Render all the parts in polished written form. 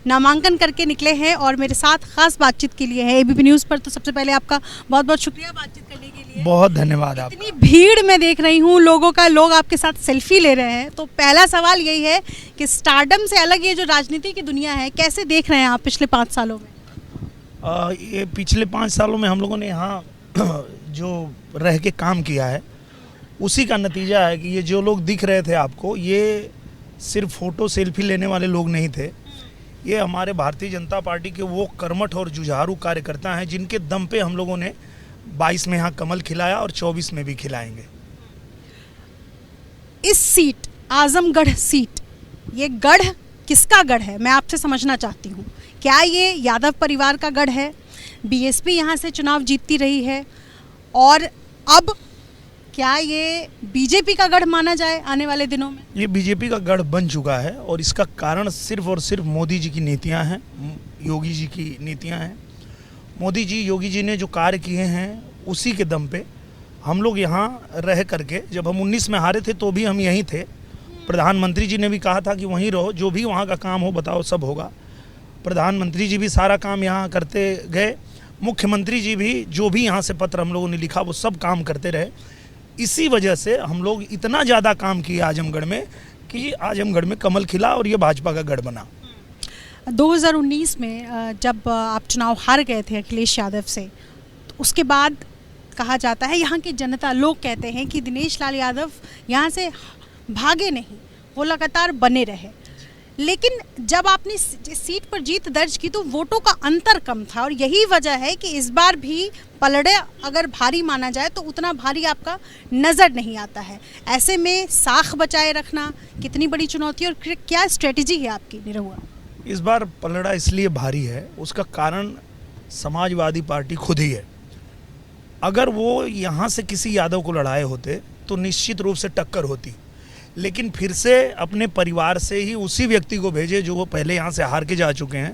नामांकन करके निकले हैं और मेरे साथ खास बातचीत के लिए है एबीपी न्यूज़ पर। तो सबसे पहले आपका बहुत बहुत शुक्रिया बातचीत करने के लिए। बहुत धन्यवाद। आप इतनी भीड़ में देख रही हूँ लोगों का, लोग आपके साथ सेल्फी ले रहे हैं। तो पहला सवाल यही है कि स्टारडम से अलग ये जो राजनीति की दुनिया है, कैसे देख रहे हैं आप पिछले 5 सालों में? ये पिछले 5 सालों में हम लोगों ने यहाँ जो रह के काम किया है उसी का नतीजा है कि ये जो लोग दिख रहे थे आपको, ये सिर्फ फ़ोटो सेल्फी लेने वाले लोग नहीं थे। ये हमारे भारतीय जनता पार्टी के वो कर्मठ और जुझारू कार्यकर्ता हैं जिनके दम पे हम लोगों ने 22 में यहाँ कमल खिलाया और 24 में भी खिलाएंगे। इस सीट, आजमगढ़ सीट, ये गढ़ किसका गढ़ है, मैं आपसे समझना चाहती हूँ। क्या ये यादव परिवार का गढ़ है? बीएसपी यहाँ से चुनाव जीतती रही है और अब क्या ये बीजेपी का गढ़ माना जाए आने वाले दिनों में? ये बीजेपी का गढ़ बन चुका है और इसका कारण सिर्फ और सिर्फ मोदी जी की नीतियां हैं, योगी जी की नीतियां हैं। मोदी जी, योगी जी ने जो कार्य किए हैं उसी के दम पे हम लोग यहाँ रह करके, जब हम 19 में हारे थे तो भी हम यहीं थे। प्रधानमंत्री जी ने भी कहा था कि वहीं रहो, जो भी वहाँ का काम हो बताओ सब होगा। प्रधानमंत्री जी भी सारा काम यहाँ करते गए, मुख्यमंत्री जी भी जो भी यहाँ से पत्र हम लोगों ने लिखा वो सब काम करते रहे। इसी वजह से हम लोग इतना ज़्यादा काम किए आजमगढ़ में कि आजमगढ़ में कमल खिला और ये भाजपा का गढ़ बना। 2019 में जब आप चुनाव हार गए थे अखिलेश यादव से, तो उसके बाद कहा जाता है, यहाँ की जनता, लोग कहते हैं कि दिनेश लाल यादव यहाँ से भागे नहीं, वो लगातार बने रहे। लेकिन जब आपने सीट पर जीत दर्ज की तो वोटों का अंतर कम था और यही वजह है कि इस बार भी पलड़े अगर भारी माना जाए तो उतना भारी आपका नज़र नहीं आता है। ऐसे में साख बचाए रखना कितनी बड़ी चुनौती और क्या स्ट्रेटजी है आपकी निरहुआ? इस बार पलड़ा इसलिए भारी है, उसका कारण समाजवादी पार्टी खुद ही है। अगर वो यहाँ से किसी यादव को लड़ाए होते तो निश्चित रूप से टक्कर होती, लेकिन फिर से अपने परिवार से ही उसी व्यक्ति को भेजे जो वो पहले यहाँ से हार के जा चुके हैं।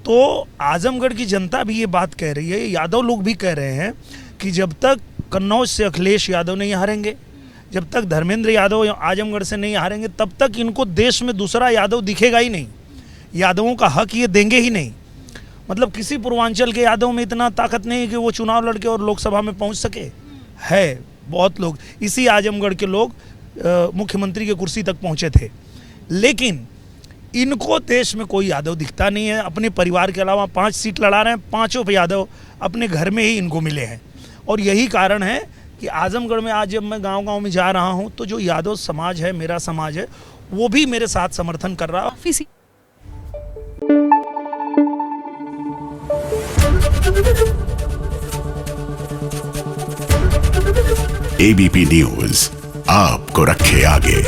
तो आजमगढ़ की जनता भी ये बात कह रही है, यादव लोग भी कह रहे हैं कि जब तक कन्नौज से अखिलेश यादव नहीं हारेंगे, जब तक धर्मेंद्र यादव आजमगढ़ से नहीं हारेंगे, तब तक इनको देश में दूसरा यादव दिखेगा ही नहीं। यादवों का हक ये देंगे ही नहीं। मतलब किसी पूर्वांचल के यादव में इतना ताकत नहीं कि वो चुनाव लड़के और लोकसभा में पहुँच सके। है बहुत लोग, इसी आजमगढ़ के लोग मुख्यमंत्री की कुर्सी तक पहुंचे थे, लेकिन इनको देश में कोई यादव दिखता नहीं है। अपने परिवार के अलावा 5 सीट लड़ा रहे हैं, 5 यादव अपने घर में ही इनको मिले हैं। और यही कारण है कि आजमगढ़ में आज जब मैं गांव-गांव में जा रहा हूं तो जो यादव समाज है, मेरा समाज है, वो भी मेरे साथ समर्थन कर रहा है। एबीपी न्यूज़ आपको रखे आगे।